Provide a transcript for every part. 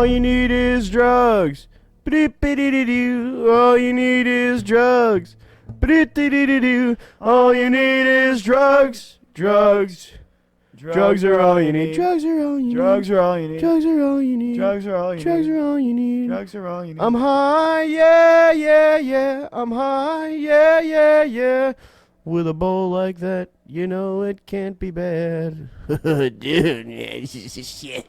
All you need is drugs. All you need is drugs. All you need is drugs. Drugs. Drugs are all you need. Drugs are all you need. Drugs are all you need. Drugs are all you need. Drugs are all you need. Drugs are all you need. Drugs are all you need. I'm high, yeah, yeah, yeah. I'm high, yeah, yeah, yeah. With a bowl like that, you know it can't be bad. Dude, this is shit.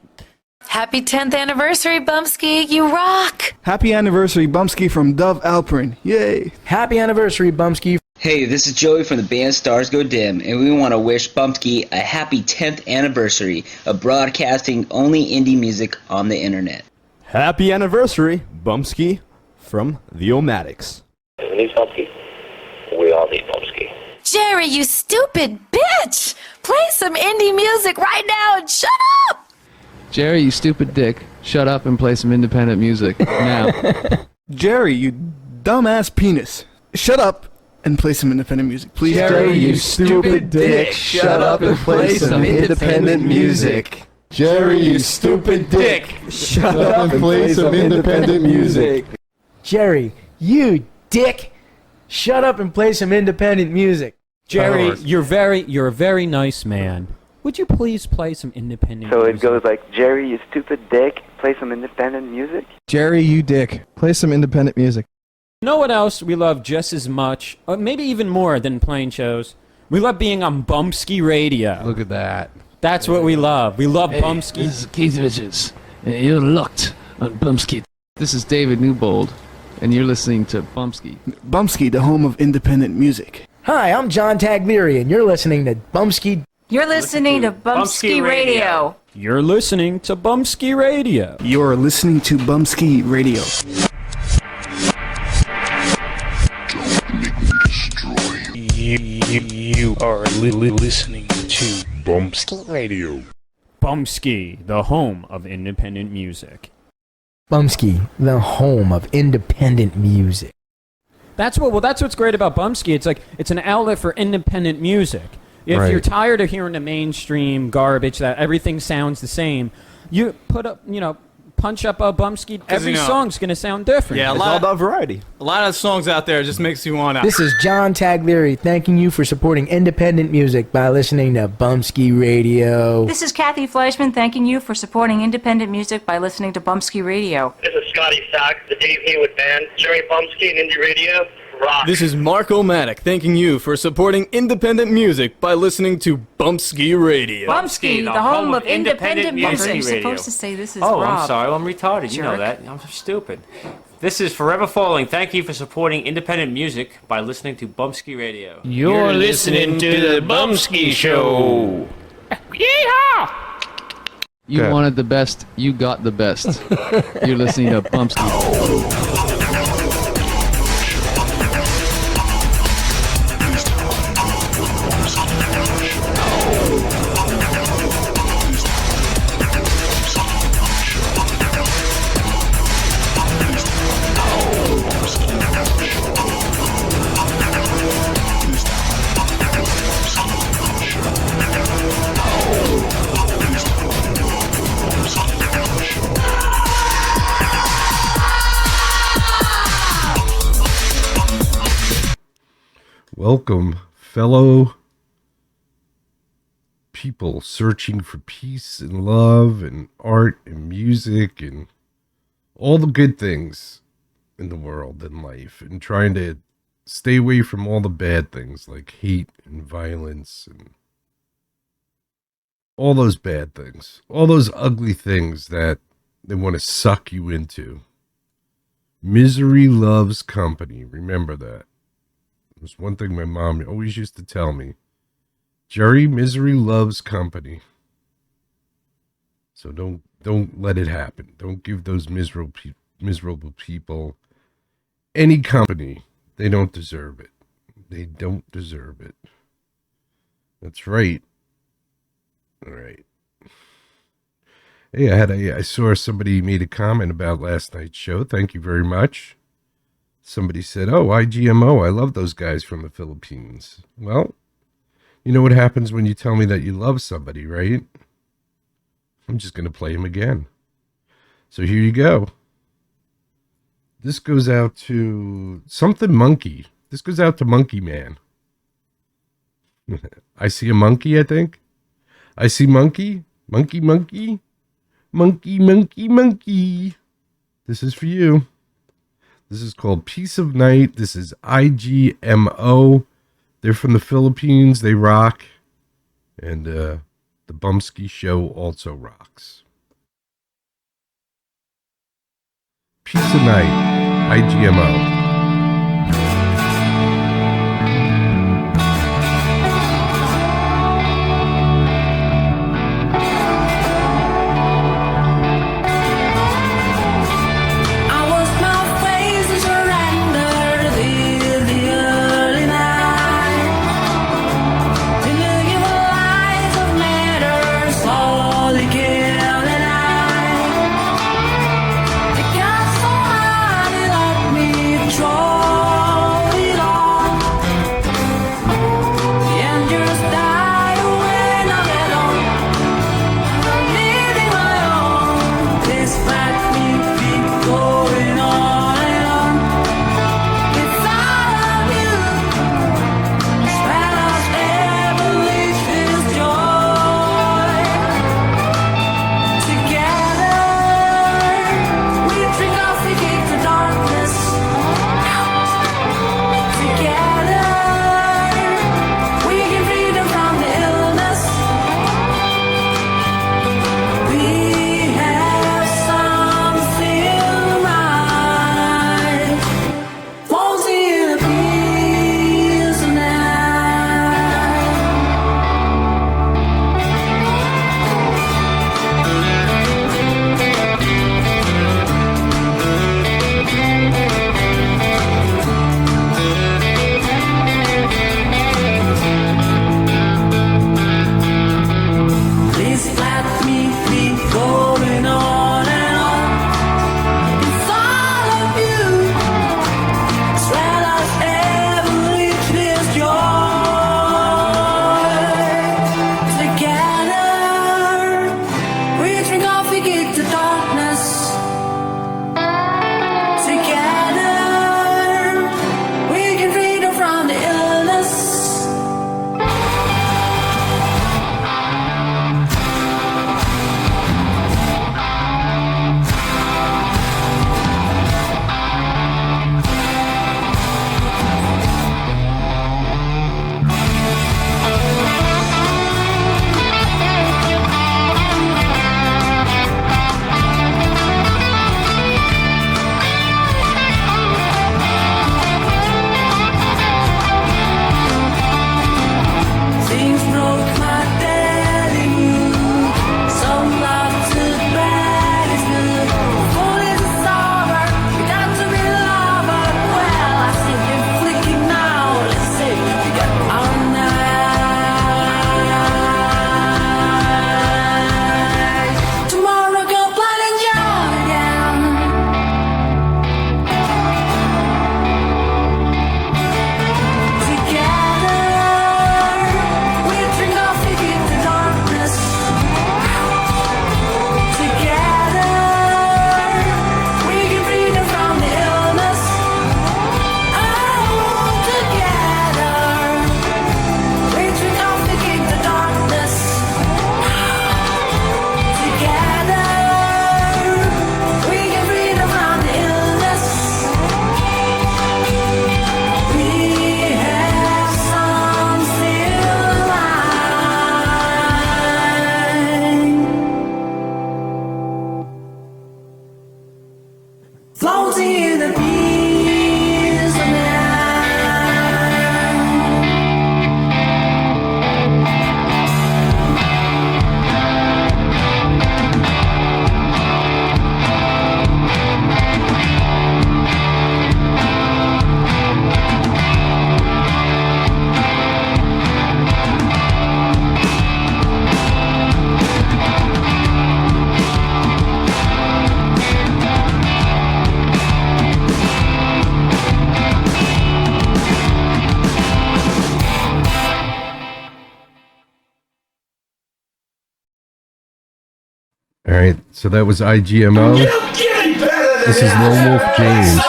Happy 10th anniversary, Bumpskey. You rock. Happy anniversary, Bumpskey from Dove Alperin. Yay. Happy anniversary, Bumpskey. Hey, this is Joey from the band Stars Go Dim, and we want to wish Bumpskey a happy 10th anniversary of broadcasting only indie music on the internet. Happy anniversary, Bumpskey from the Omatics. Who needs Bumpskey? We all need Bumpskey. Jerry, you stupid bitch. Play some indie music right now and shut up. Jerry, you stupid dick. Shut up and play some independent music now. Jerry, you dumbass penis. Shut up and play some independent music, please. Jerry, you stupid dick. Shut up and play some independent music. Jerry, you stupid dick. Shut up and play some independent music. Jerry, you dick. Shut up and play some independent music. Jerry, you're a very nice man. Would you please play some independent music? So it goes like, Jerry, you stupid dick, play some independent music? Jerry, you dick. Play some independent music. You know what else we love just as much, or maybe even more than playing shows? We love being on Bumpskey Radio. Look at that. That's what we love. We love Bumpskey. This is Keith Richards. You're locked on Bumpskey. This is David Newbold, and you're listening to Bumpskey. Bumpskey, the home of independent music. Hi, I'm John Taglieri, and you're listening to Bumpskey. You're listening to Bumpskey Radio. You're listening to Bumpskey Radio. You're listening to Bumpskey Radio. You are listening to Bumpskey Radio. Bumpskey, the home of independent music. Bumpskey, the home of independent music. That's what's great about Bumpskey. It's like it's an outlet for independent music. If you're tired of hearing the mainstream garbage that everything sounds the same, you put up, punch up a Bumpskey. Every song's gonna sound different. Yeah, it's all about variety. A lot of songs out there just makes you want to. This is John Taglieri thanking you for supporting independent music by listening to Bumpskey Radio. This is Kathy Fleischman thanking you for supporting independent music by listening to Bumpskey Radio. This is Scotty Sack, the Dave Haywood Band, Jerry Bumpskey and Indie Radio. Rock. This is Mark O'Matic thanking you for supporting independent music by listening to Bumpskey Radio. Bumpskey, the home of independent music. You're supposed to say this is Rob. I'm sorry. I'm retarded. You know Jerk. that. I'm stupid. This is Forever Falling. Thank you for supporting independent music by listening to Bumpskey Radio. You're listening to the Bumpskey Show. Yeehaw! You wanted the best. You got the best. You're listening to Bumpskey. Welcome, fellow people searching for peace and love and art and music and all the good things in the world and life, and trying to stay away from all the bad things like hate and violence and all those bad things, all those ugly things that they want to suck you into. Misery loves company. Remember that. There's one thing my mom always used to tell me. Jerry, misery loves company. So don't let it happen. Don't give those miserable people any company. They don't deserve it. They don't deserve it. That's right. All right. Hey, I saw somebody made a comment about last night's show. Thank you very much. Somebody said, "Oh, IGMO, I love those guys from the Philippines." Well, you know what happens when you tell me that you love somebody, right? I'm just going to play him again. So here you go. This goes out to something monkey. This goes out to Monkey Man. I see a monkey, I think. I see monkey. Monkey, monkey. Monkey, monkey, monkey. This is for you. This is called Piece of Night. This is IGMO. They're from the Philippines. They rock. And the Bumpskey Show also rocks. Piece of Night. IGMO. Because somebody loved me right, so that was IGMO. This is Lone Wolf James.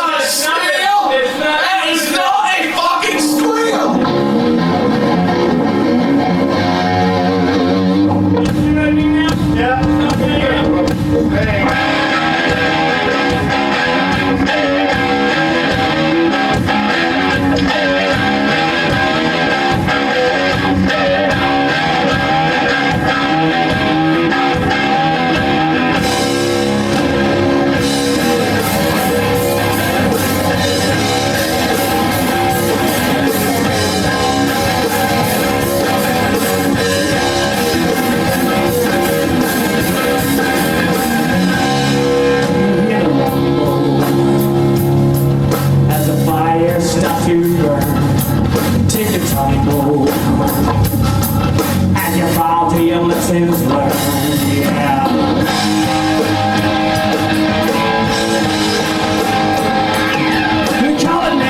As the fire starts to burn, take the tumble as you fall to your lessons learned. Yeah. You're calling me.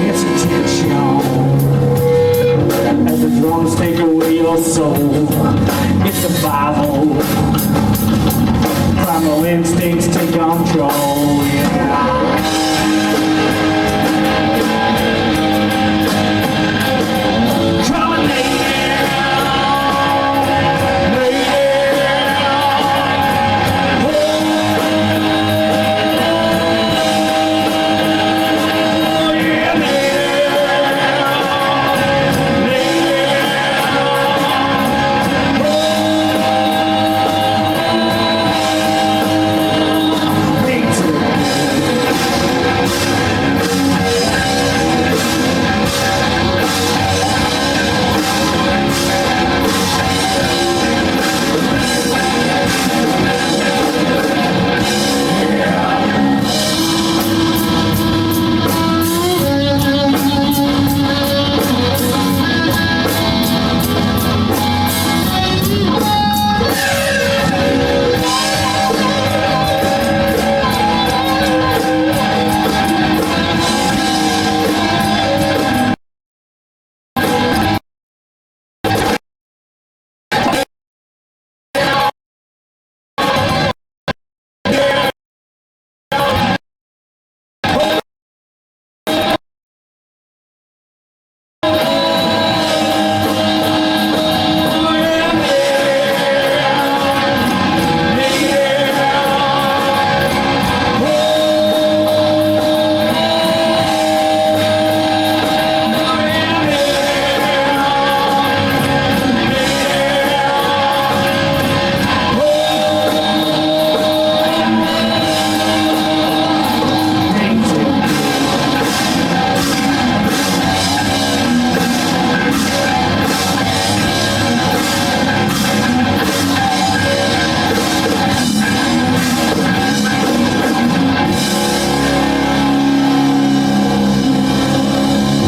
It's attention as the drums take away your soul. It's survival. Primal instincts take control. Yeah. Calling me.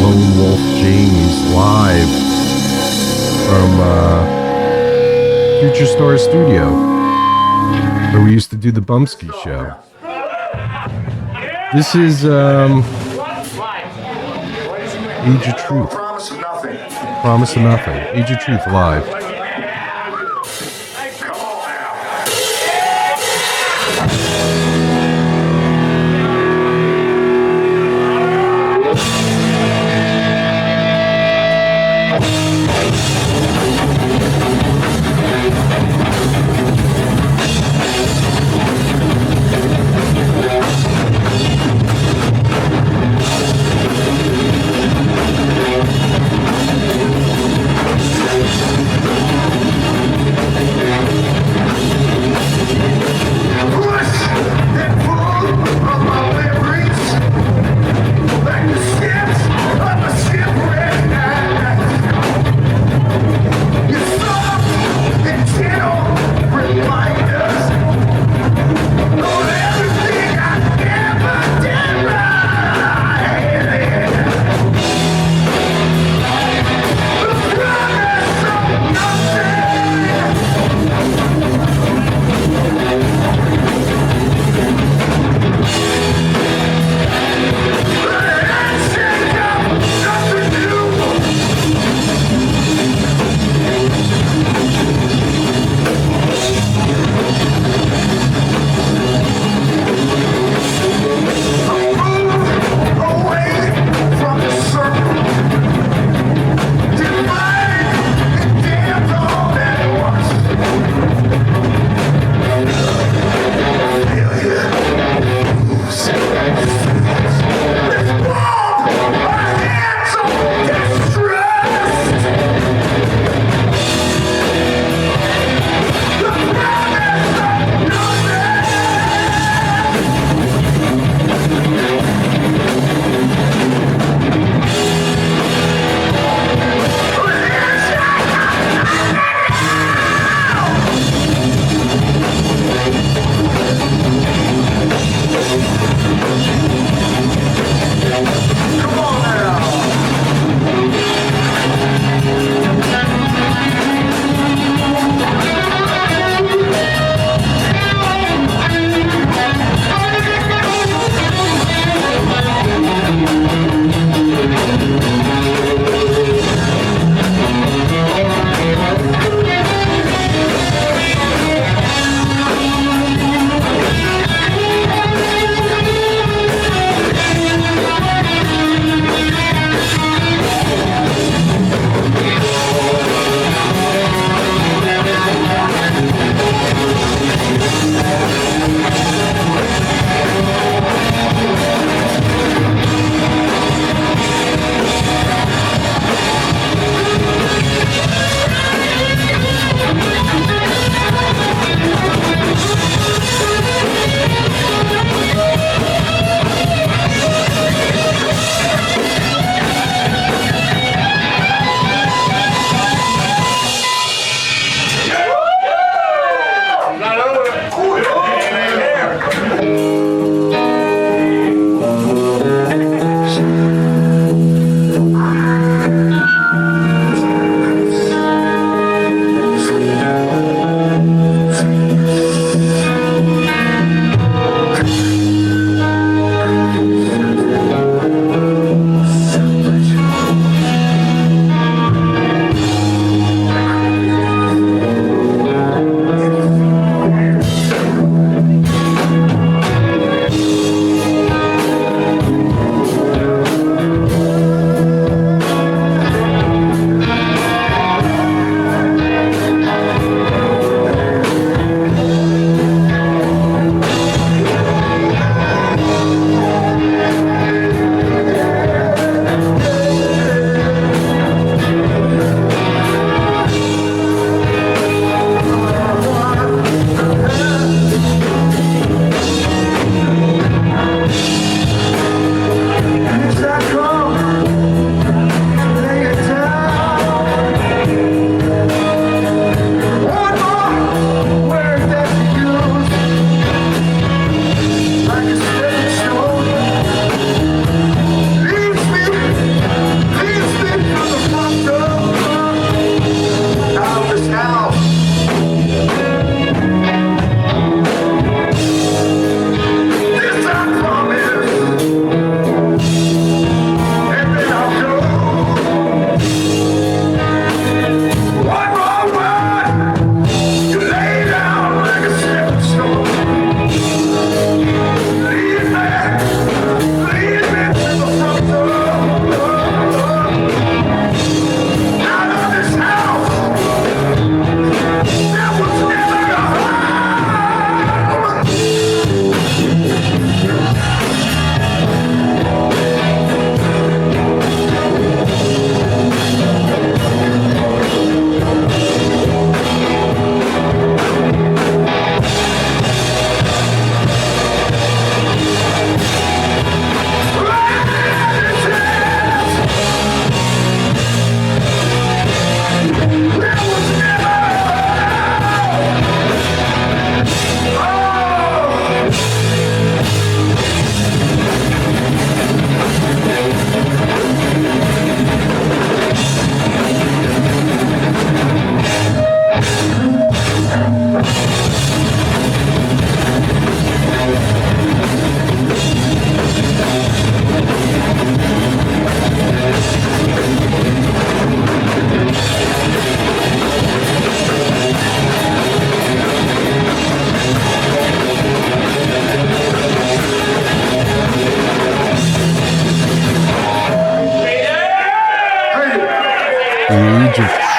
Lone Wolf James live from Future Star Studio, where we used to do the Bumpskey show. This is Age of Truth. Promise of Nothing. Promise of Nothing. Age of Truth live.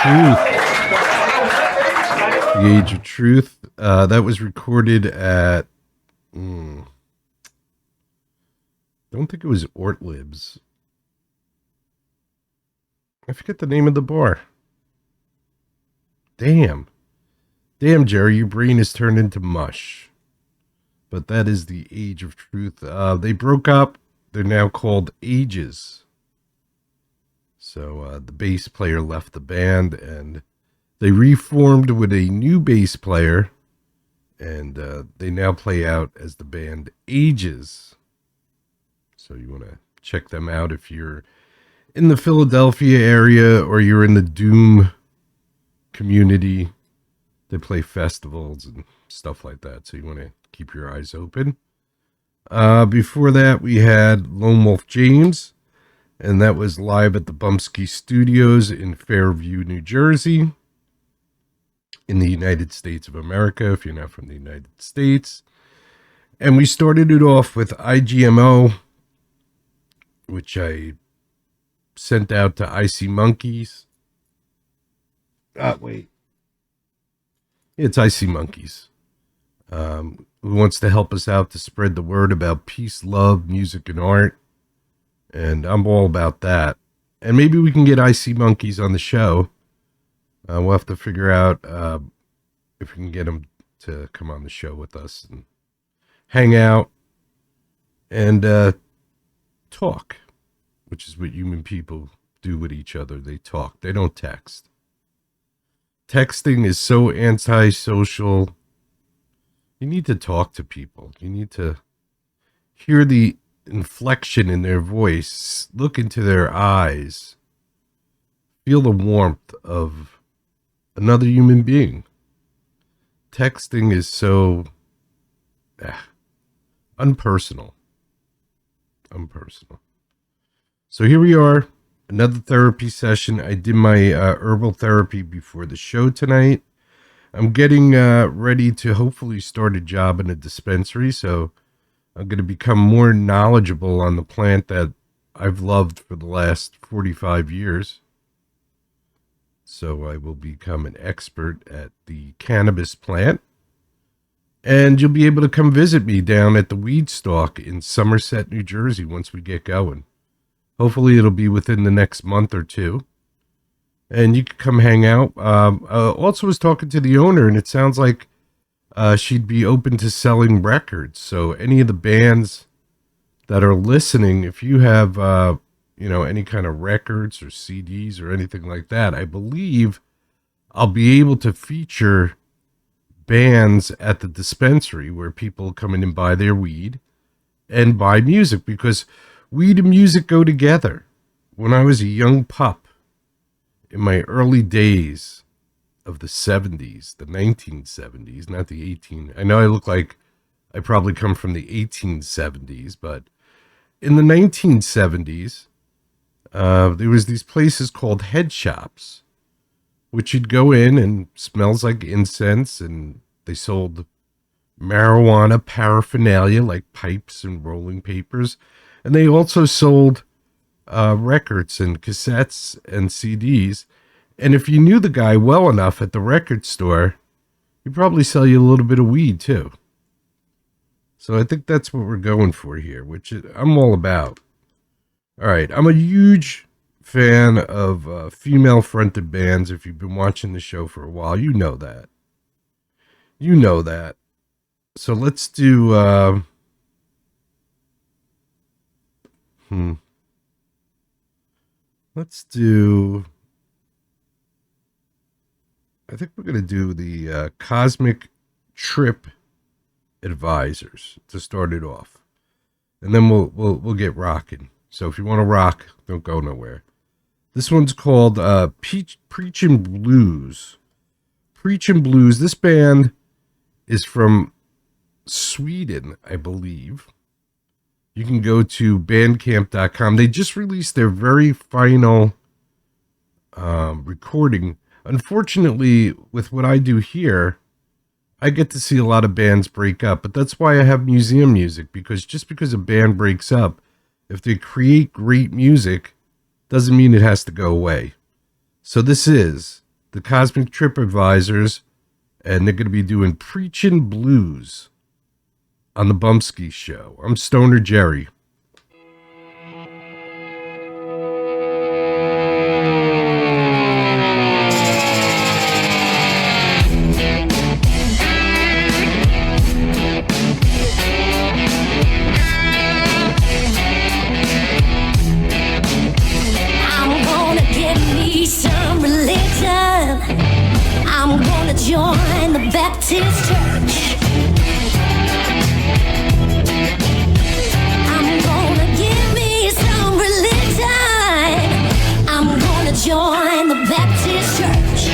Truth. The Age of Truth. That was recorded at... don't think it was Ortlib's. I forget the name of the bar. Damn, Jerry, your brain has turned into mush. But that is the Age of Truth. They broke up. They're now called Ages. So the bass player left the band, and they reformed with a new bass player, and they now play out as the band Ages. So you want to check them out if you're in the Philadelphia area or you're in the Doom community. They play festivals and stuff like that, so you want to keep your eyes open. Before that, we had Lone Wolf James, and that was live at the Bumpskey Studios in Fairview, New Jersey, in the United States of America, if you're not from the United States. And we started it off with IGMO, which I sent out to Icy Monkeys. Wait. It's Icy Monkeys. Who wants to help us out to spread the word about peace, love, music, and art. And I'm all about that. And maybe we can get Icy Monkeys on the show. We'll have to figure out if we can get them to come on the show with us and hang out and talk, which is what human people do with each other. They talk. They don't text. Texting is so antisocial. You need to talk to people. You need to hear the inflection in their voice, look into their eyes, feel the warmth of another human being. Texting is so unpersonal. So here we are, another therapy session. I did my herbal therapy before the show tonight. I'm getting ready to hopefully start a job in a dispensary, so I'm going to become more knowledgeable on the plant that I've loved for the last 45 years. So I will become an expert at the cannabis plant. And you'll be able to come visit me down at the Weed Stalk in Somerset, New Jersey once we get going. Hopefully it'll be within the next month or two. And you can come hang out. Also was talking to the owner, and it sounds like she'd be open to selling records. So any of the bands that are listening, if you have any kind of records or CDs or anything like that, I believe I'll be able to feature bands at the dispensary where people come in and buy their weed and buy music, because weed and music go together. When I was a young pup, in my early days of the 70s, the 1970s, not the 18. I know I look like I probably come from the 1870s, but in the 1970s, there was these places called head shops, which you'd go in and smells like incense, and they sold marijuana paraphernalia like pipes and rolling papers. And they also sold records and cassettes and CDs. And if you knew the guy well enough at the record store, he'd probably sell you a little bit of weed too. So I think that's what we're going for here, which I'm all about. All right, I'm a huge fan of female-fronted bands. If you've been watching the show for a while, you know that. You know that. So let's do... Let's do... I think we're going to do the Cosmic Trip Advisors to start it off. And then we'll get rocking. So if you want to rock, don't go nowhere. This one's called Preachin' Blues. Preachin' Blues. This band is from Sweden, I believe. You can go to bandcamp.com. They just released their very final recording. Unfortunately, with what I do here, I get to see a lot of bands break up. But that's why I have museum music, because just because a band breaks up, if they create great music, doesn't mean it has to go away. So this is the Cosmic Trip Advisors, and they're going to be doing Preachin' Blues on the Bumpskey Show. I'm Stoner Jerry. I'm gonna get me some religion. I'm gonna join the Baptist church. I'm gonna give me some religion. I'm gonna join the Baptist church.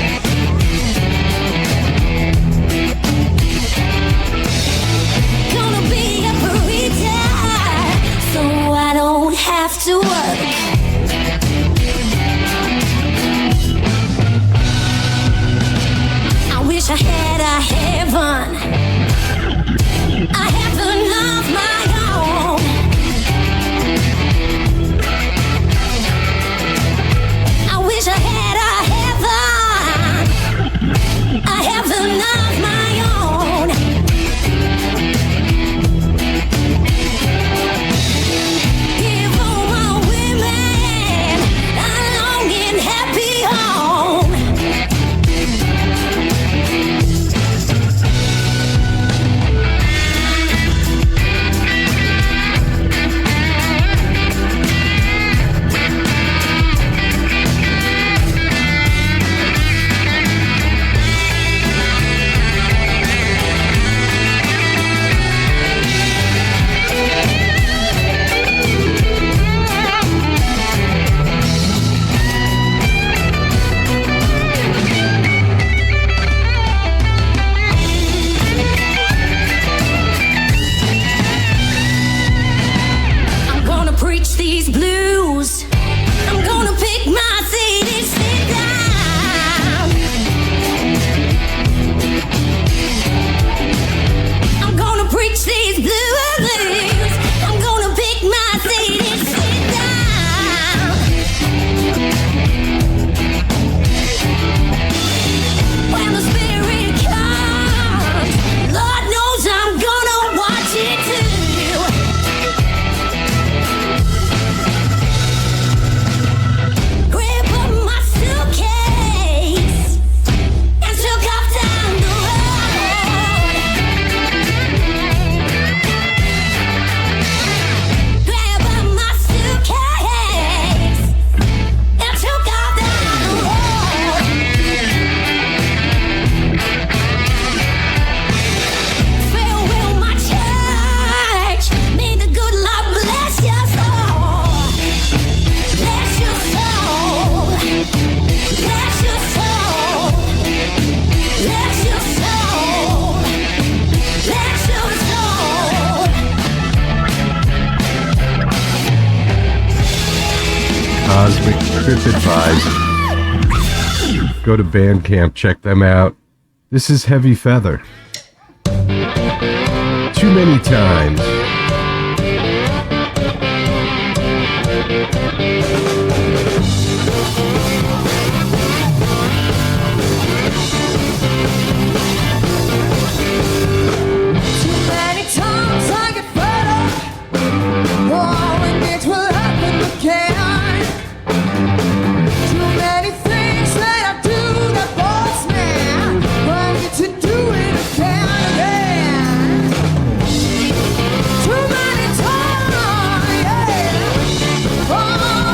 Gonna be a preacher, so I don't have to work. I wish I had a heaven, a heaven of my own. I wish I had a heaven of my own. Give all my women a long and happy home. I'm gonna preach these blues. I'm gonna pick my seat and sit down. I'm gonna preach these blues. I'm gonna pick my seat and sit down. When the Spirit comes, Lord knows I'm gonna watch it too. Grab up my suitcase and took off down the road. Grab up my suitcase and took off down the road. Farewell, my church. May the good Lord bless your soul. Bless your soul. Bless your soul. Bless your soul. Bless your soul. Cosmic Trip Advisor. Go to Bandcamp, check them out. This is Heavy Feather. Too many times. Too many times I get fed up. Oh, and it will happen again. Too many things that I do that bothers me. I need to do it again. Too many times, yeah. Oh.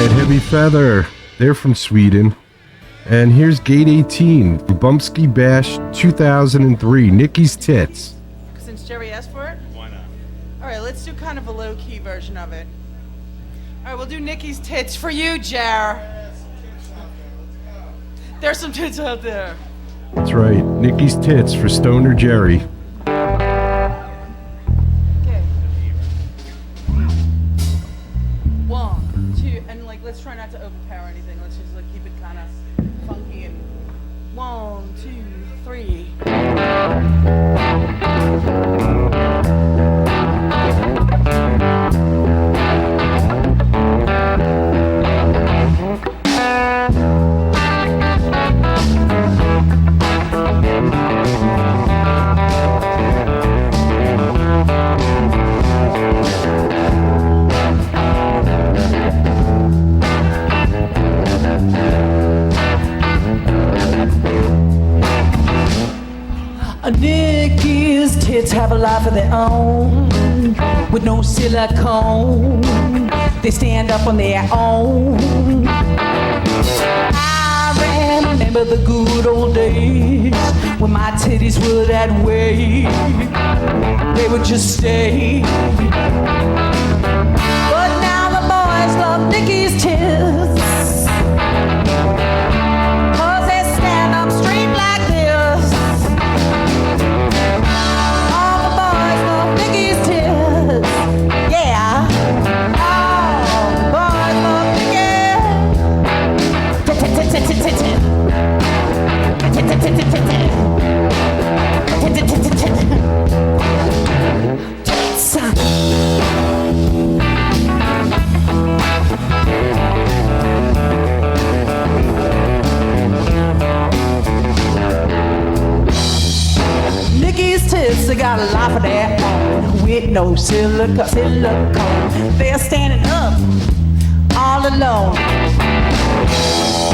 right, Heavy Feather. They're from Sweden. And here's Gate 18 from Bumpskey Bash 2003, Nikki's Tits. Since Jerry asked for it? Why not? Alright, let's do kind of a low-key version of it. Alright, we'll do Nikki's Tits for you, Jar. There's some tits out there. That's right, Nikki's Tits for Stoner Jerry. Okay. 1, 2, and like, let's try not to overpower anything. Let's just like keep it kind of funky and 1, 2, 3. Nikki's tits have a life of their own, with no silicone. They stand up on their own. I remember the good old days when my titties were that way. They would just stay. But now the boys love Nikki's tits, 'cause they stand up straight like this. All the boys love Nikki's tits. Yeah. All the boys love Nikki's tits, they got a life of their own, with no silicone. They're standing up all alone.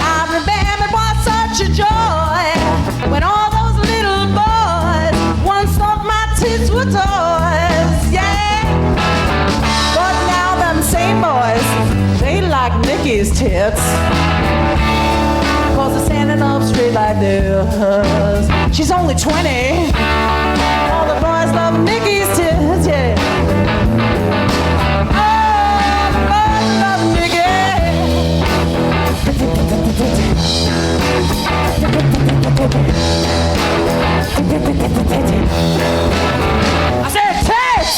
I remember it was such a joy when all those little boys once thought my tits were toys, yeah. But now them same boys, they like Nikki's tits, 'cause they're standing up straight like this. She's only 20. All the boys love Nikki's tits, yeah. All the boys love Nikki. I said tits!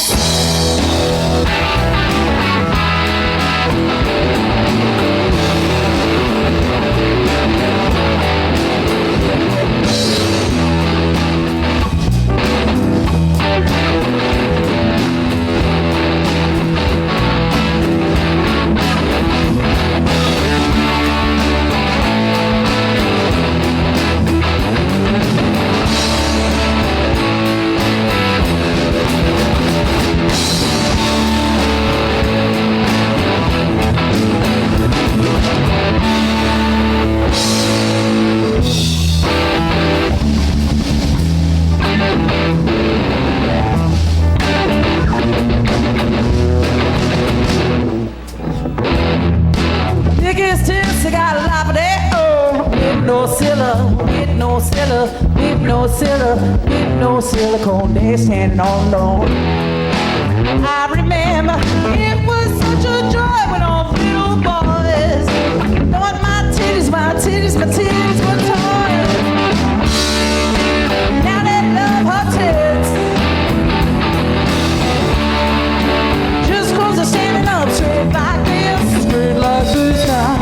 Nikki's tits, they got a life of their own, with no silicone. They're standing all alone. I remember it was such a joy when all the little boys thought my titties were toys. Now they love her tits, just 'cause they're standing up straight like this, straight like this now.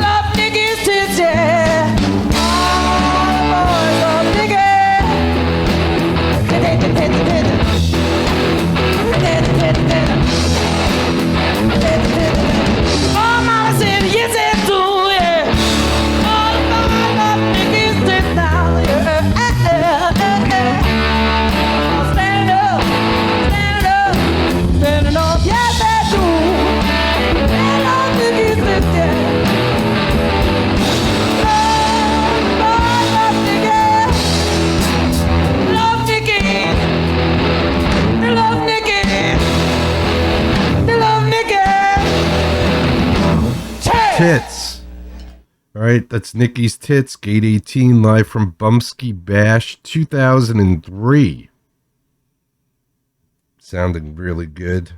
Love Nikki's tits, yeah. All the boys love Nikki. Oh, mama said yes, it do, yeah. Tits. All right, that's Nikki's Tits, Gate 18, live from Bumpskey Bash 2003. Sounding really good.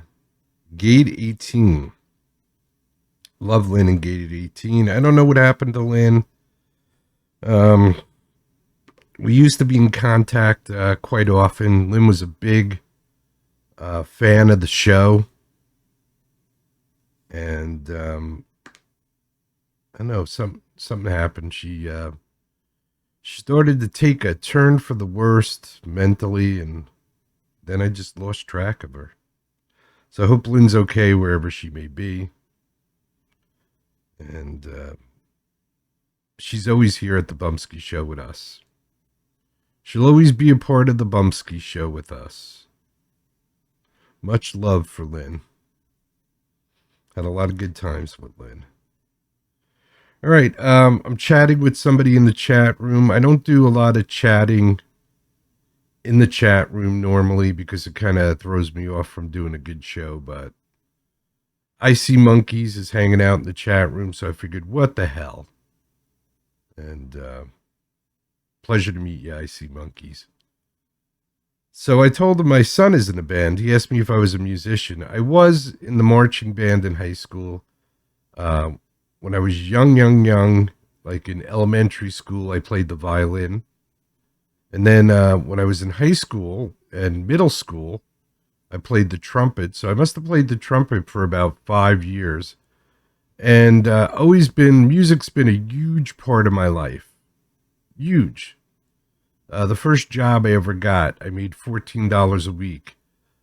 Gate 18. Love Lynn and Gate 18. I don't know what happened to Lynn. We used to be in contact quite often. Lynn was a big fan of the show. And I know something happened. She started to take a turn for the worst mentally, and then I just lost track of her. So I hope Lynn's okay wherever she may be. And she's always here at the Bumpskey Show with us. She'll always be a part of the Bumpskey Show with us. Much love for Lynn. Had a lot of good times with Lynn. All right, I'm chatting with somebody in the chat room. I don't do a lot of chatting in the chat room normally because it kind of throws me off from doing a good show, but Icy Monkeys is hanging out in the chat room, so I figured, what the hell? And pleasure to meet you, Icy Monkeys. So I told him my son is in a band. He asked me if I was a musician. I was in the marching band in high school. When I was young, like in elementary school, I played the violin. And then when I was in high school and middle school, I played the trumpet. So I must have played the trumpet for about 5 years. And music's been a huge part of my life. Huge. The first job I ever got, I made $14 a week.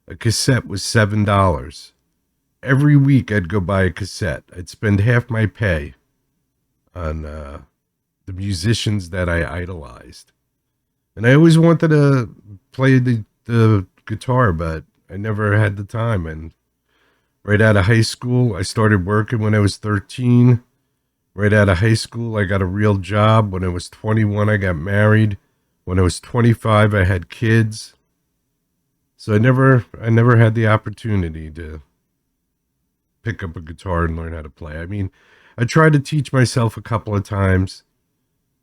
A cassette was $7. Every week I'd go buy a cassette. I'd spend half my pay on the musicians that I idolized. And I always wanted to play the guitar, but I never had the time. And right out of high school, I started working when I was 13. Right out of high school, I got a real job. When I was 21, I got married. When I was 25, I had kids. So I never had the opportunity to pick up a guitar and learn how to play. I mean, I tried to teach myself a couple of times.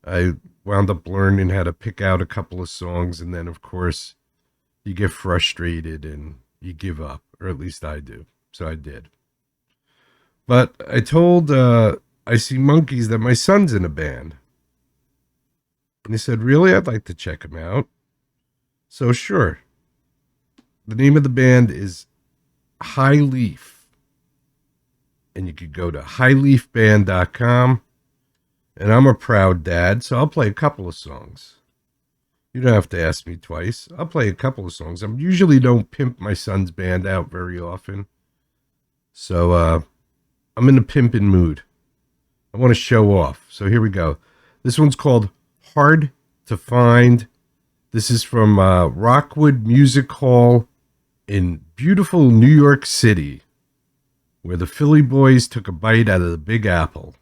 I wound up learning how to pick out a couple of songs, and then, of course, you get frustrated and you give up, or at least I do. So I did. But I told Icy Monkeys that my son's in a band. And he said, really? I'd like to check him out. So sure. The name of the band is High Leaf. And you could go to highleafband.com. And I'm a proud dad, so I'll play a couple of songs. You don't have to ask me twice. I'll play a couple of songs. I usually don't pimp my son's band out very often. So I'm in a pimping mood. I want to show off. So here we go. This one's called Hard to Find. This is from Rockwood Music Hall in beautiful New York City, where the Philly boys took a bite out of the Big Apple.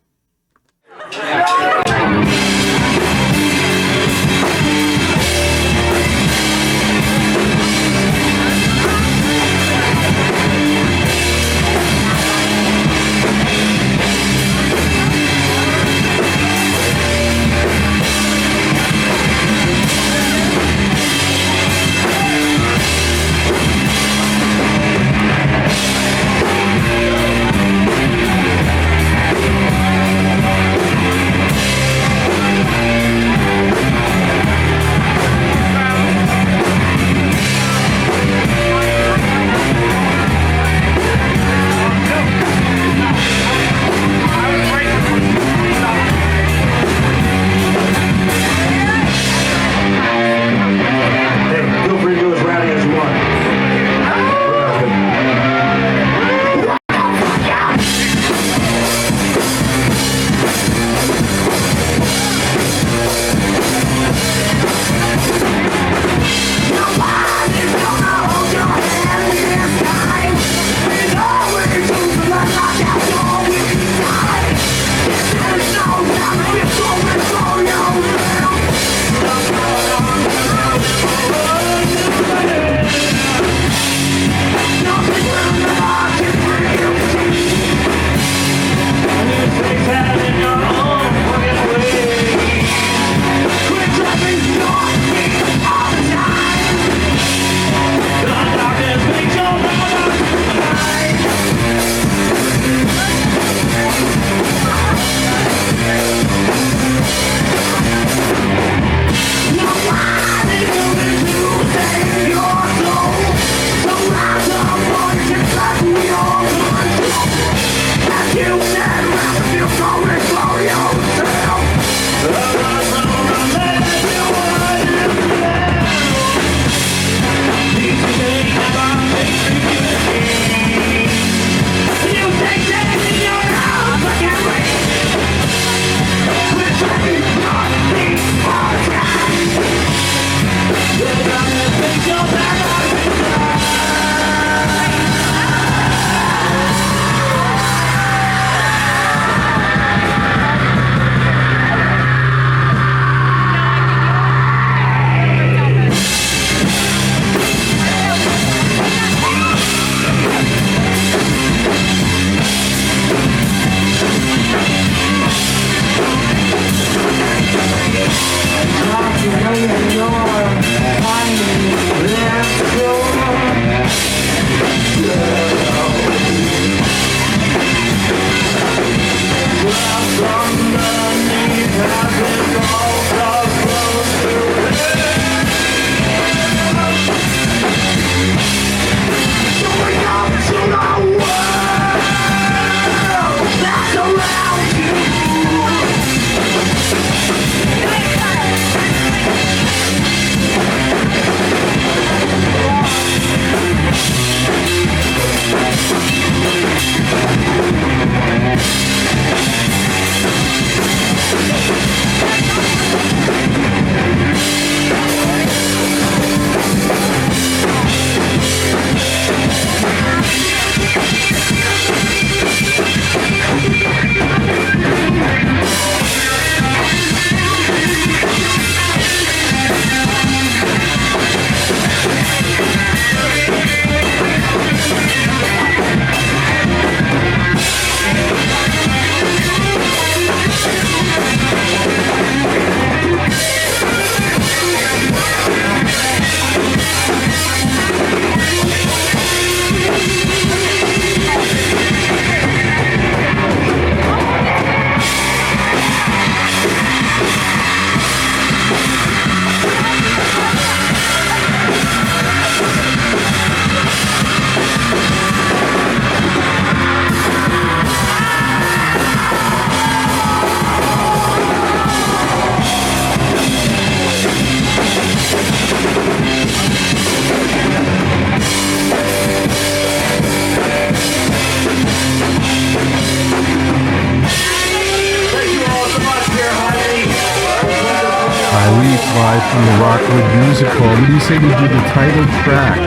I leave live from the Rockwood Music Hall. What do you say we do the title track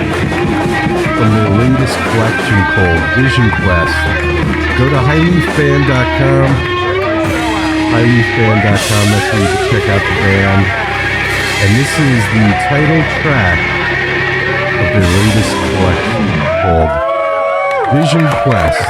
from their latest collection called Vision Quest? Go to highleafband.com. Highleafband.com. That's where you can check out the band. And this is the title track of their latest collection called Vision Quest.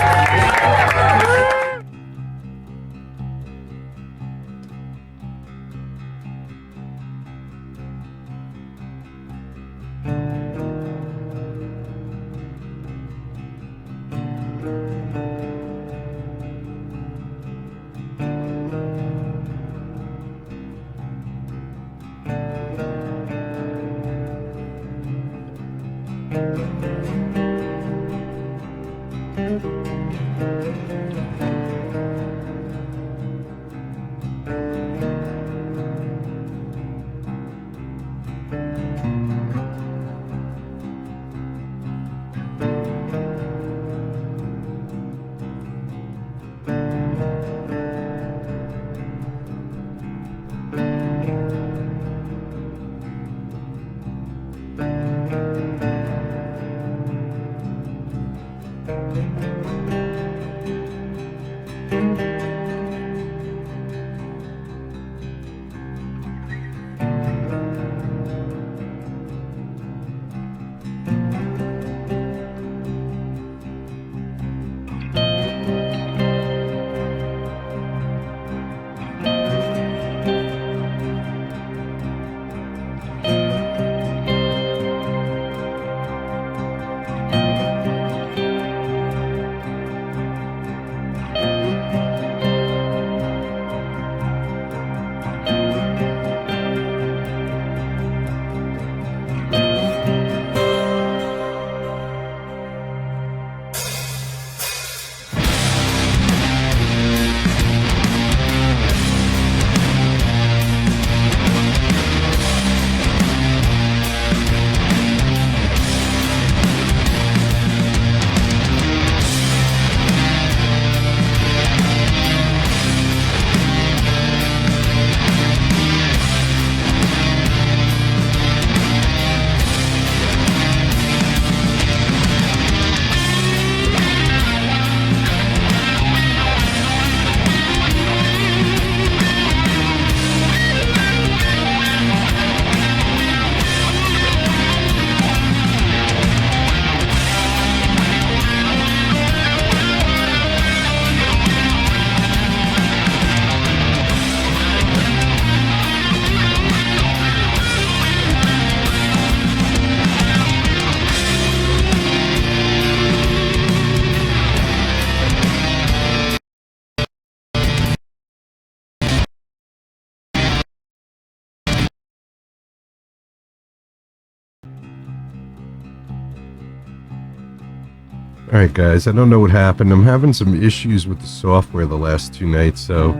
Alright guys, I don't know what happened. I'm having some issues with the software the last 2 nights, so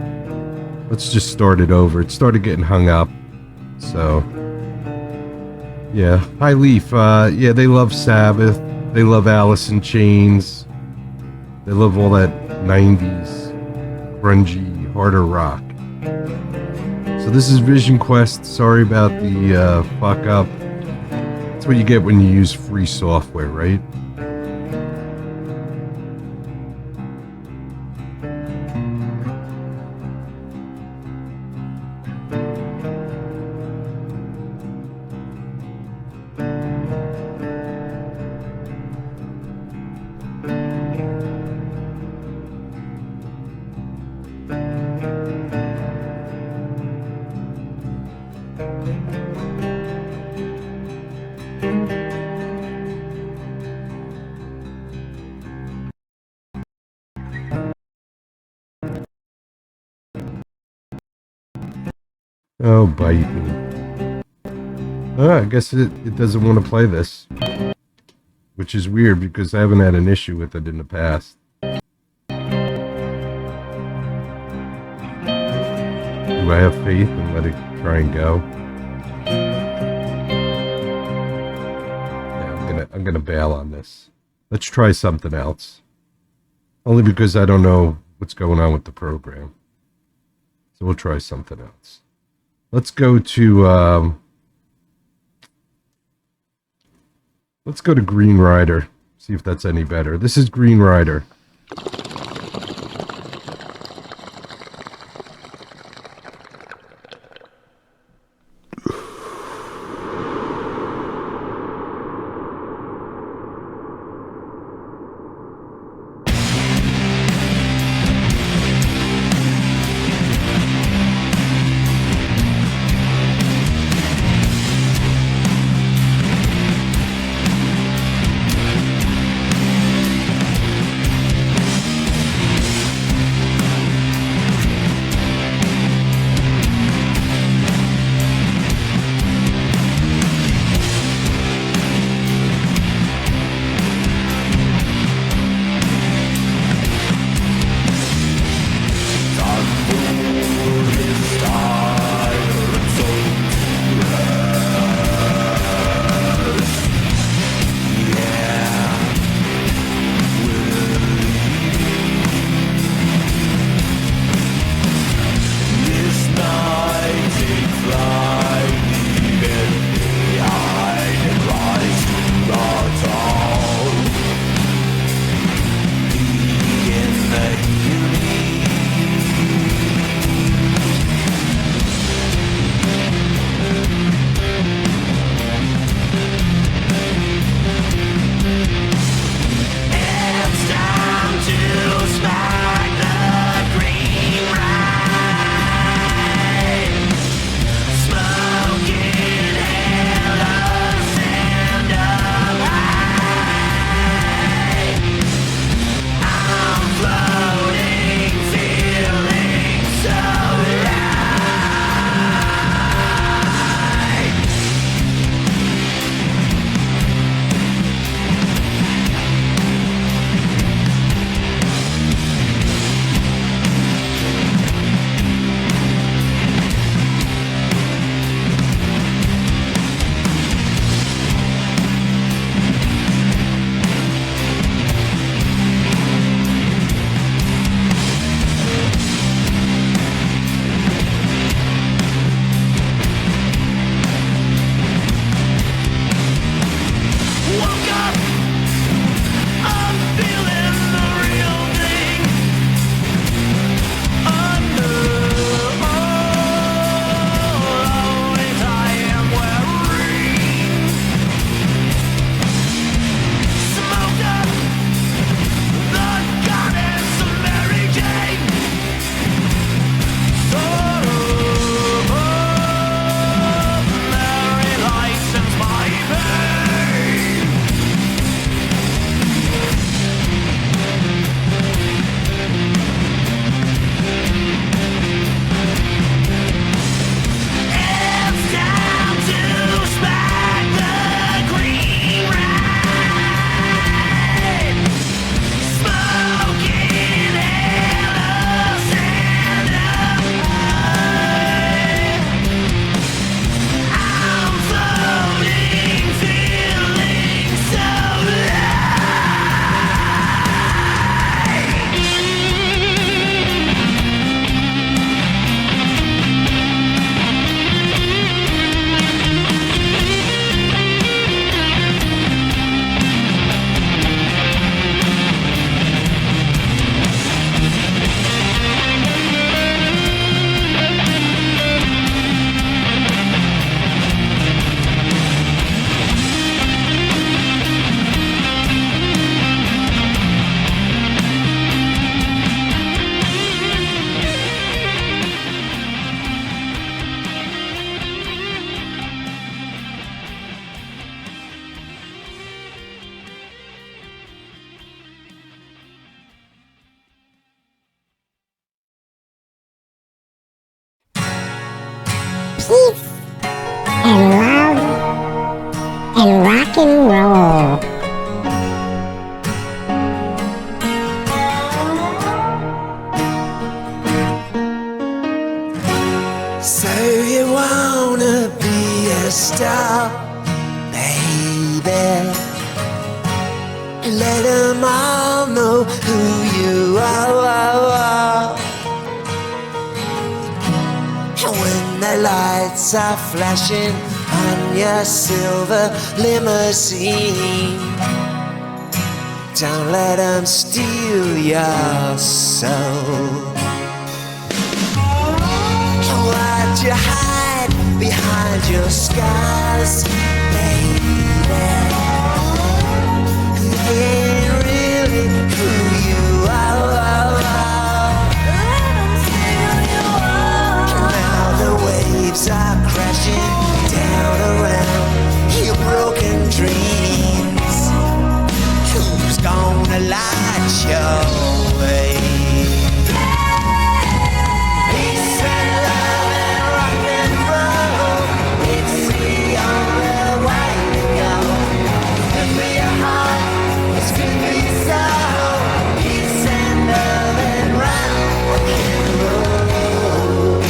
let's just start it over. It started getting hung up, so yeah. Hi Leaf, yeah, they love Sabbath, they love Alice in Chains, they love all that 90s grungy, harder rock. So this is Vision Quest. Sorry about the fuck up. That's what you get when you use free software, right? Oh, bite me. I guess it doesn't want to play this. Which is weird because I haven't had an issue with it in the past. Do I have faith and let it try and go? Yeah, I'm gonna bail on this. Let's try something else. Only because I don't know what's going on with the program. So we'll try something else. Let's go to Green Rider. See if that's any better. This is Green Rider. peace and love and rock and roll. So you wanna be a star, baby? Let them all know who you are. And when the the lights are flashing on your silver limousine. Don't let them steal your soul. Why'd you hide behind your scars, baby? They ain't really who you are. Now the waves are crashing down around your broken dreams. Who's gonna light your way? Peace and love and rock and roll, it's the only way to go. Good for your heart, it's good for your soul. Peace and love and rock and roll.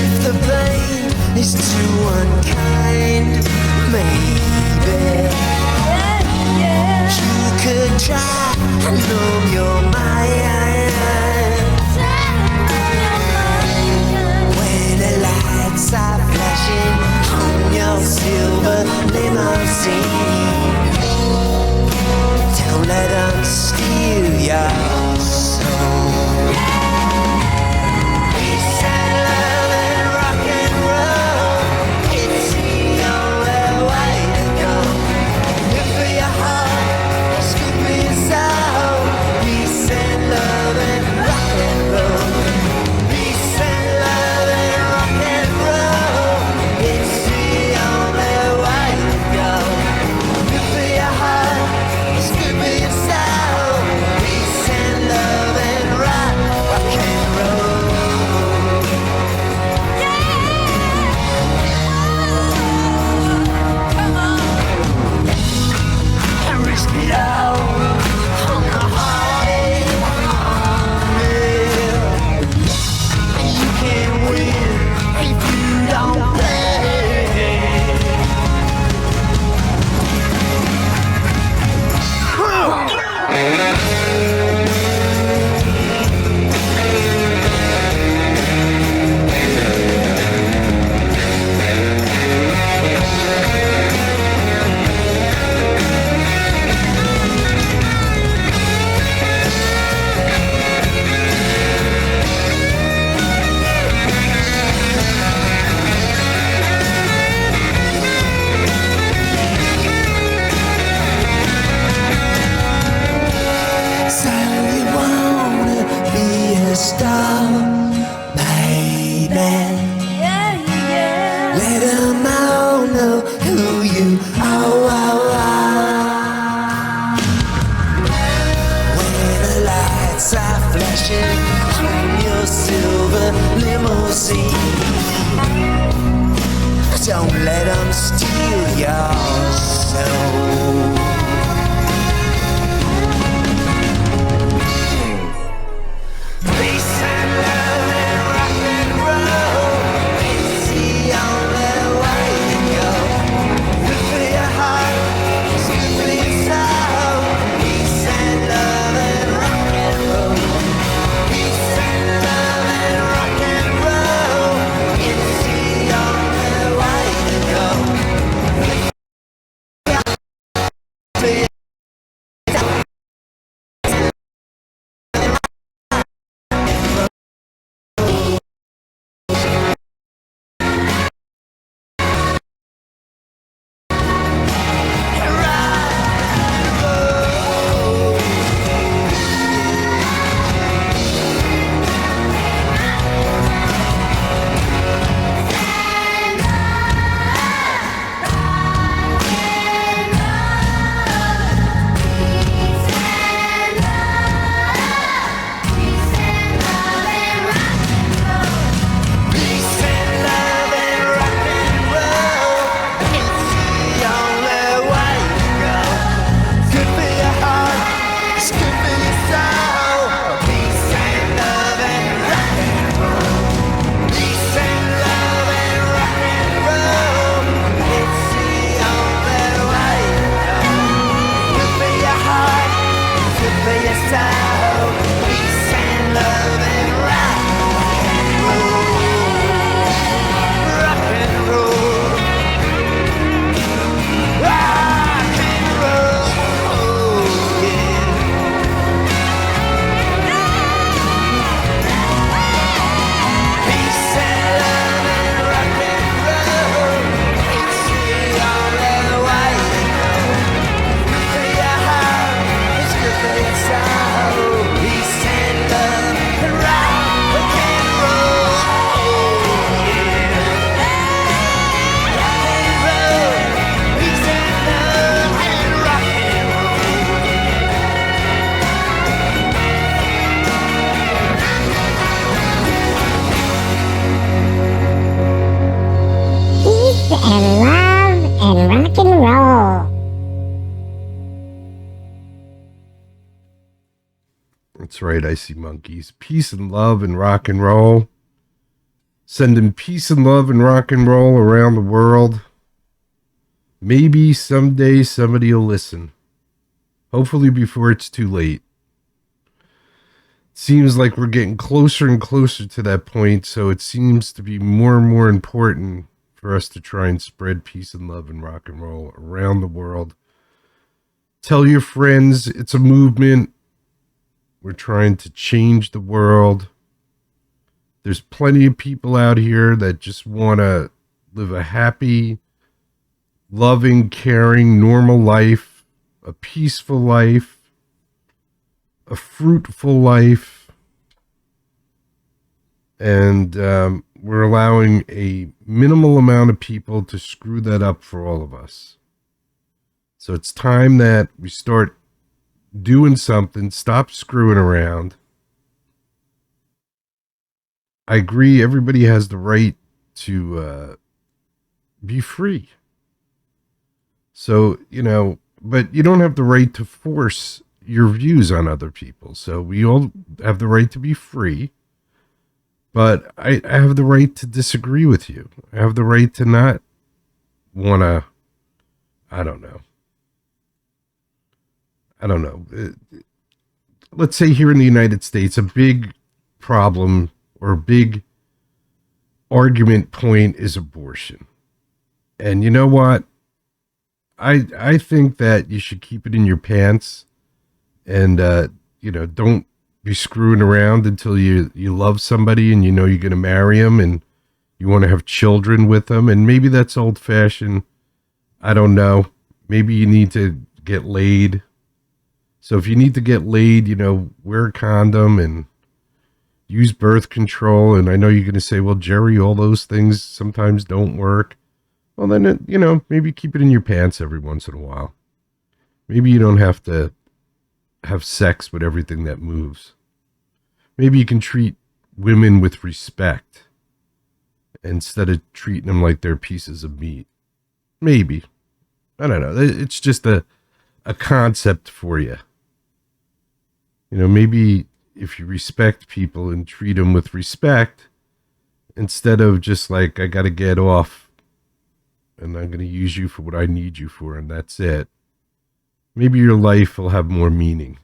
If the blame is too unkind, maybe you could try and numb your mind. When the lights are flashing on your silver limousine, don't let them steal your soul. Peace and love and rock and roll, it's the only way to go. Good for your heart, it's good for your soul. Peace and love and rock and roll. Peace and love and rock and roll, it's the only way to go. Good for your heart, it's good for your soul. Peace and love and rock and roll. And risk it all on the heartache, yeah. You can't win if you don't So you wanna be a star, baby? Let 'em all know who you are. When the lights are flashing on your silver limousine, don't let 'em steal your soul. Peace and love and rock and roll, it's the only way to go. Good for your heart, it's good for your soul. Peace and love and rock and roll. Peace and love and rock and roll, it's the only way to go. That's right, Icy Monkeys. Peace and love and rock and roll. Sending peace and love and rock and roll around the world. Maybe someday somebody will listen. Hopefully before it's too late. Seems like we're getting closer and closer to that point, so it seems to be more and more important for us to try and spread peace and love and rock and roll around the world. Tell your friends it's a movement. We're trying to change the world. There's plenty of people out here that just want to live a happy, loving, caring, normal life, a peaceful life, a fruitful life. And we're allowing a minimal amount of people to screw that up for all of us. So it's time that we start doing something, stop screwing around. I agree, everybody has the right to be free. So, but you don't have the right to force your views on other people. So we all have the right to be free. But I have the right to disagree with you. I have the right to not want to, I don't know. Let's say here in the United States, a big problem or a big argument point is abortion. And you know what? I think that you should keep it in your pants and, don't be screwing around until you love somebody and you know you're going to marry them and you want to have children with them. And maybe that's old fashioned. I don't know. Maybe you need to get laid. So if you need to get laid, wear a condom and use birth control. And I know you're going to say, well, Jerry, all those things sometimes don't work. Well, then, maybe keep it in your pants every once in a while. Maybe you don't have to have sex with everything that moves. Maybe you can treat women with respect instead of treating them like they're pieces of meat. Maybe. I don't know. It's just a concept for you. Maybe if you respect people and treat them with respect, instead of just like, I got to get off and I'm going to use you for what I need you for, and that's it. Maybe your life will have more meaning.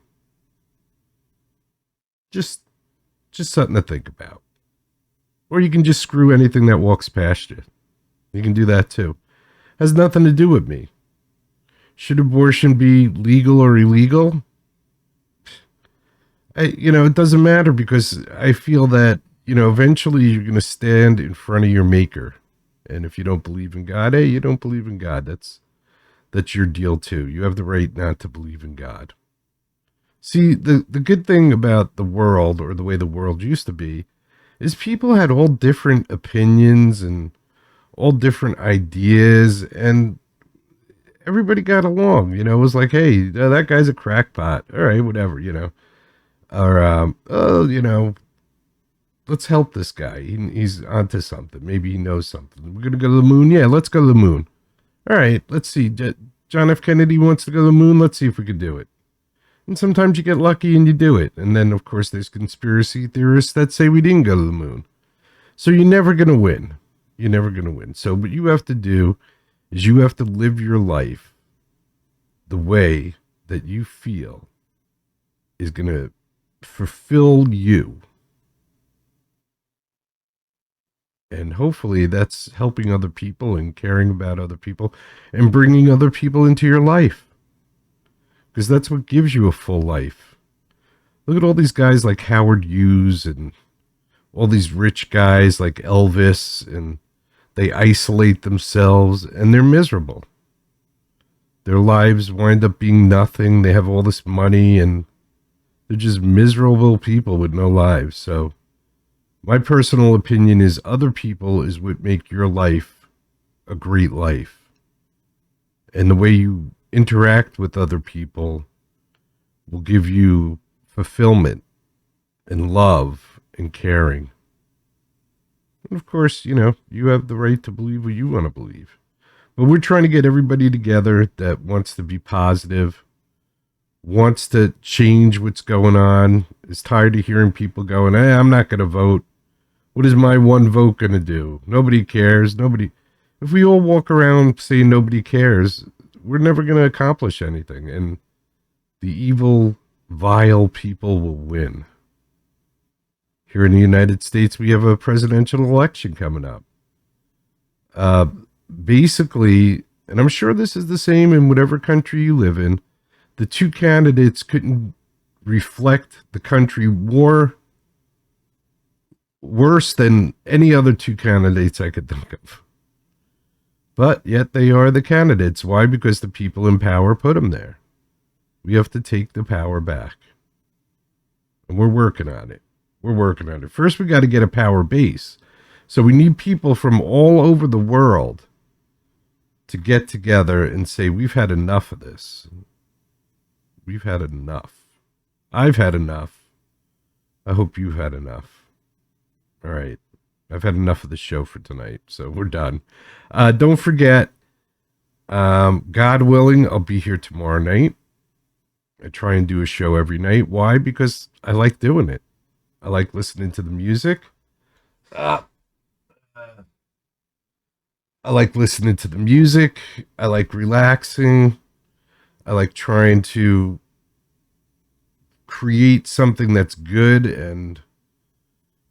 Just something to think about. Or you can just screw anything that walks past you. You can do that too. Has nothing to do with me. Should abortion be legal or illegal? It doesn't matter, because I feel that, eventually you're going to stand in front of your maker. And if you don't believe in God, hey, you don't believe in God. That's your deal too. You have the right not to believe in God. See, the good thing about the world, or the way the world used to be, is people had all different opinions and all different ideas, and everybody got along. It was like, hey, that guy's a crackpot. All right, whatever, Or, let's help this guy. He's onto something. Maybe he knows something. We're going to go to the moon? Yeah, let's go to the moon. All right, let's see. John F. Kennedy wants to go to the moon. Let's see if we can do it. And sometimes you get lucky and you do it. And then, of course, there's conspiracy theorists that say we didn't go to the moon. So you're never going to win. You're never going to win. So what you have to do is you have to live your life the way that you feel is going to fulfill you. And hopefully that's helping other people and caring about other people and bringing other people into your life. Because that's what gives you a full life. Look at all these guys like Howard Hughes and all these rich guys like Elvis, and they isolate themselves and they're miserable. Their lives wind up being nothing. They have all this money and they're just miserable people with no lives. So my personal opinion is other people is what make your life a great life. And the way you interact with other people will give you fulfillment and love and caring. And of course, you have the right to believe what you want to believe. But we're trying to get everybody together that wants to be positive, wants to change what's going on is tired of hearing people going, hey, I'm not going to vote. What is my one vote going to do? Nobody cares. Nobody. If we all walk around saying nobody cares, we're never going to accomplish anything. And the evil, vile people will win. Here in the United States, we have a presidential election coming up. Basically, and I'm sure this is the same in whatever country you live in, the two candidates couldn't reflect the country worse than any other two candidates I could think of. But yet they are the candidates. Why? Because the people in power put them there. We have to take the power back. And we're working on it. We're working on it. First, we got to get a power base. So we need people from all over the world to get together and say, we've had enough of this. We've had enough. I've had enough. I hope you've had enough. All right. I've had enough of the show for tonight, so we're done. Don't forget, God willing, I'll be here tomorrow night. I try and do a show every night. Why? Because I like doing it. I like listening to the music. I like listening to the music. I like relaxing. I like trying to create something that's good and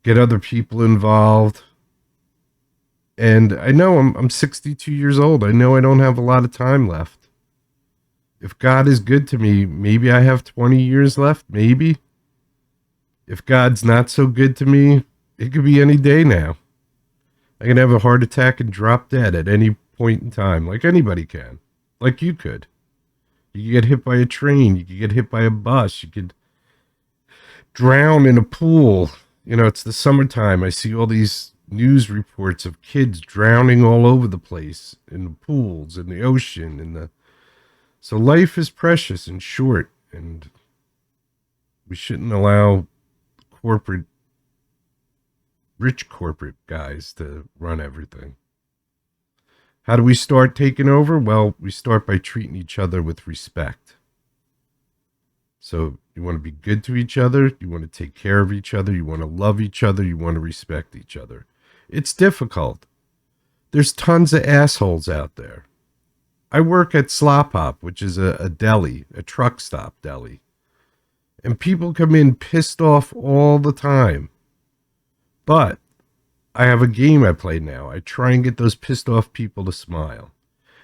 get other people involved. And I know I'm 62 years old. I know I don't have a lot of time left. If God is good to me, maybe I have 20 years left, maybe. If God's not so good to me, it could be any day now. I can have a heart attack and drop dead at any point in time, like anybody can, like you could. You could get hit by a train. You could get hit by a bus. You could drown in a pool. You know, it's the summertime. I see all these news reports of kids drowning all over the place in the pools, in the ocean, so life is precious and short, and we shouldn't allow rich corporate guys to run everything. How do we start taking over? Well, we start by treating each other with respect. So you want to be good to each other. You want to take care of each other. You want to love each other. You want to respect each other. It's difficult. There's tons of assholes out there. I work at Slop Hop, which is a deli, a truck stop deli. And people come in pissed off all the time. But I have a game I play now. I try and get those pissed off people to smile.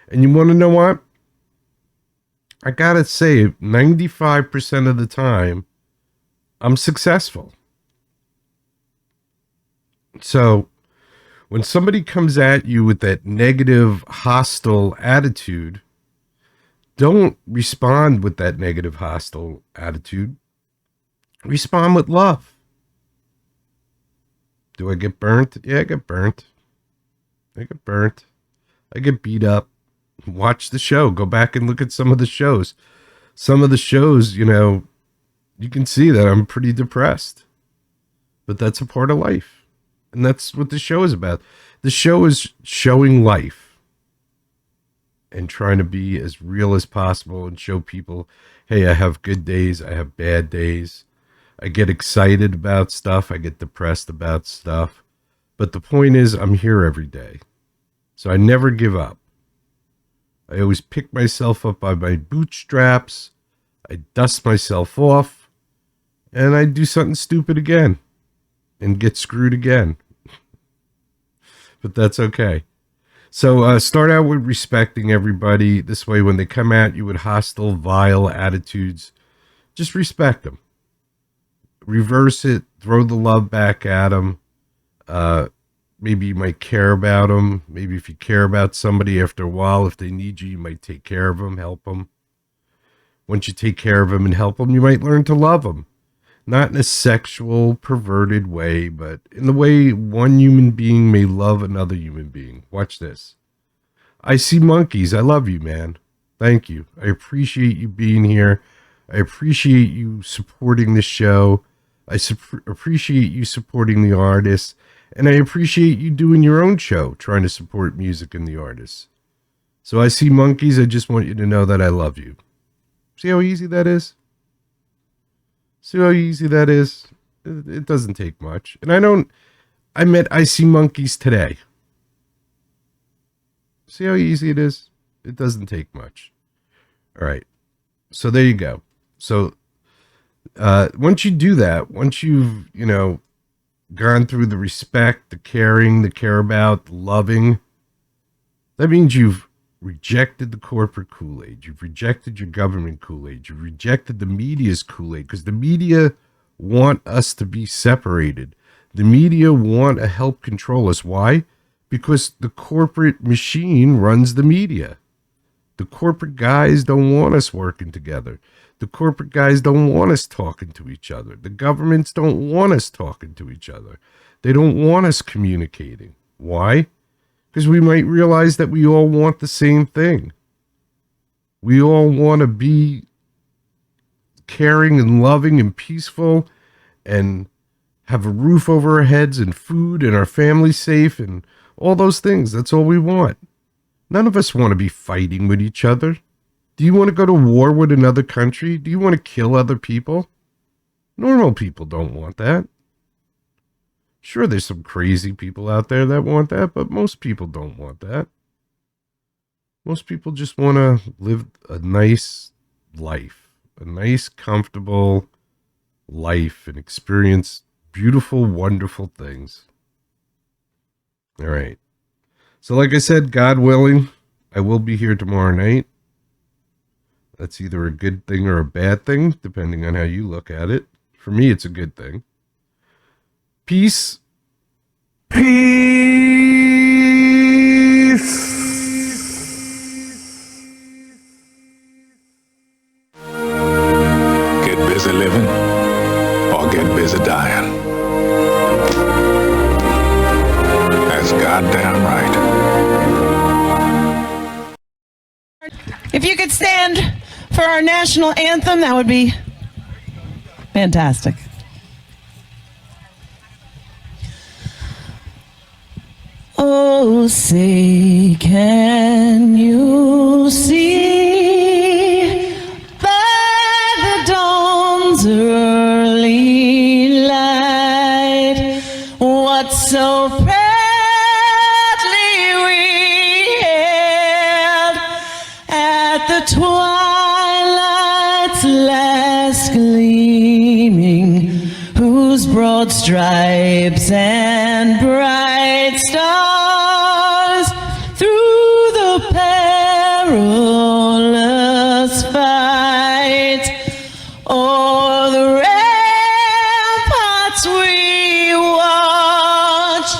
And you want to know what? I gotta say, 95% of the time, I'm successful. So, when somebody comes at you with that negative, hostile attitude, don't respond with that negative, hostile attitude. Respond with love. Do I get burnt? Yeah, I get burnt. I get burnt. I get beat up. Watch the show. Go back and look at some of the shows. Some of the shows, you know, you can see that I'm pretty depressed. But that's a part of life. And that's what the show is about. The show is showing life and trying to be as real as possible and show people, hey, I have good days. I have bad days. I get excited about stuff. I get depressed about stuff. But the point is, I'm here every day. So I never give up. I always pick myself up by my bootstraps. I dust myself off. And I do something stupid again. And get screwed again. But that's okay. So start out with respecting everybody. This way, when they come at you with hostile, vile attitudes, just respect them. Reverse it. Throw the love back at them. Maybe you might care about them. Maybe if you care about somebody, after a while, if they need you, you might take care of them, help them. Once you take care of them and help them, you might learn to love them. Not in a sexual, perverted way, but in the way one human being may love another human being. Watch this. I see monkeys. I love you, man. Thank you. I appreciate you being here. I appreciate you supporting the show. I appreciate you supporting the artists. And I appreciate you doing your own show, trying to support music and the artists. So I see monkeys. I just want you to know that I love you. See how easy that is? See how easy that is? It doesn't take much. And I met Icy Monkeys today. See how easy it is? It doesn't take much. All right. So there you go. So once you do that, once you've, gone through the respect, the caring, the care about, the loving, that means you've rejected the corporate Kool-Aid. You've rejected your government Kool-Aid. You've rejected the media's Kool-Aid, because the media want us to be separated. The media want to help control us. Why? Because the corporate machine runs the media. The corporate guys don't want us working together. The corporate guys don't want us talking to each other. The governments don't want us talking to each other. They don't want us communicating. Why? Because we might realize that we all want the same thing. We all want to be caring and loving and peaceful and have a roof over our heads and food and our family safe and all those things. That's all we want. None of us want to be fighting with each other. Do you want to go to war with another country? Do you want to kill other people? Normal people don't want that. Sure, there's some crazy people out there that want that, but most people don't want that. Most people just want to live a nice life, a nice, comfortable life, and experience beautiful, wonderful things. All right. So like I said, God willing, I will be here tomorrow night. That's either a good thing or a bad thing, depending on how you look at it. For me, it's a good thing. Peace. Peace. Get busy living or get busy dying. That's goddamn right. If you could stand for our national anthem, that would be fantastic. Oh, say, can you see by the dawn's early light what so proudly we hailed at the twilight's last gleaming, whose broad stripes and bright stars through the perilous fight o'er the ramparts we watched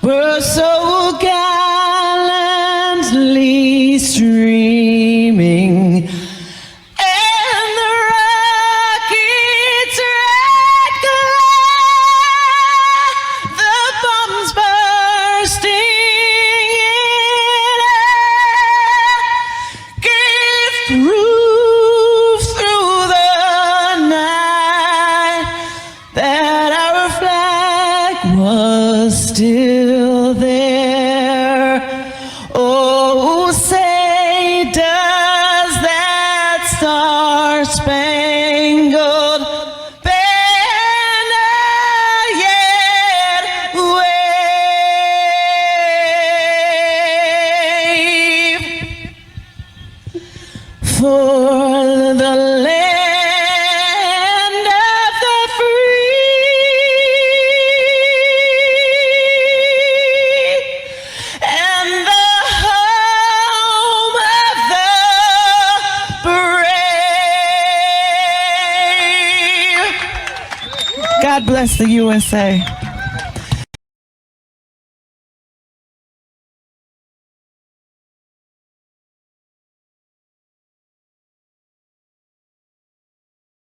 were so gallantly streaming. And the rocket's red glare, the bombs bursting in air, gave proof through the night that our flag was still there. Oh, say, does that star-spangled banner yet wave? For the land of the free and the home of the brave. God bless the USA.